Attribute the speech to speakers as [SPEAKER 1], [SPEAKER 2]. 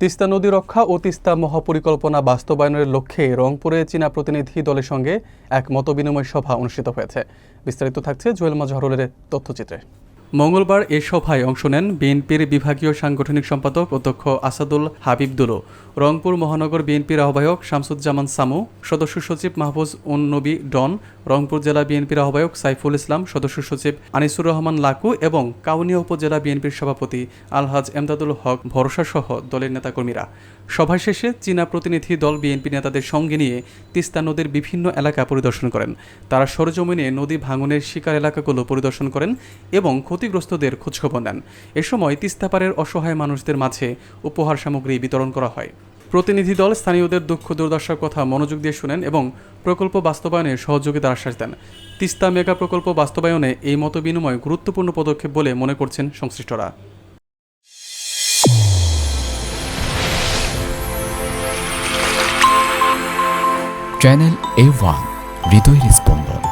[SPEAKER 1] তিস্তা নদী রক্ষা ও তিস্তা মহাপরিকল্পনা বাস্তবায়নের লক্ষ্যে রংপুরে চীনা প্রতিনিধি দলের সঙ্গে এক মতবিনিময় সভা অনুষ্ঠিত হয়েছে। বিস্তারিত থাকছে জুয়েল মাজহারুলের তথ্যচিত্রে। মঙ্গলবার এ সভায় অংশ নেন বিএনপির বিভাগীয় সাংগঠনিক সম্পাদক অধ্যক্ষ আসাদুল হাবিব দুলো, রংপুর মহানগর বিএনপির আহ্বায়ক শামসুজ্জামান সামু, সদস্য সচিব মাহফুজ উন নবী ডন, রংপুর জেলা বিএনপির আহ্বায়ক সাইফুল ইসলাম, সদস্য সচিব আনিসুর রহমান লাকু এবং কাউনিয়া উপজেলা বিএনপির সভাপতি আলহাজ এমদাদুল হক ভরসা সহ দলের নেতাকর্মীরা। সভা শেষে চীনা প্রতিনিধি দল বিএনপি নেতাদের সঙ্গে নিয়ে তিস্তা নদীর বিভিন্ন এলাকা পরিদর্শন করেন। তারা সরেজমিনে নদী ভাঙনের শিকার এলাকাগুলো পরিদর্শন করেন এবং ক্ষতিগ্রস্তদের খোঁজখবর নেন। এ সময় তিস্তাপাড়ের অসহায় মানুষদের মাঝে উপহার সামগ্রী বিতরণ করা হয়। প্রতিনিধি দল স্থানীয়দের দুঃখ দুর্দশার কথা মনোযোগ দিয়ে শুনেন এবং প্রকল্প বাস্তবায়নে সহযোগিতার আশ্বাস দেন। তিস্তা মেগা প্রকল্প বাস্তবায়নে এই মতবিনিময় গুরুত্বপূর্ণ পদক্ষেপ বলে মনে করছেন সংশ্লিষ্টরা।
[SPEAKER 2] চ্যানেল A1 হৃদয়ের স্পন্দন।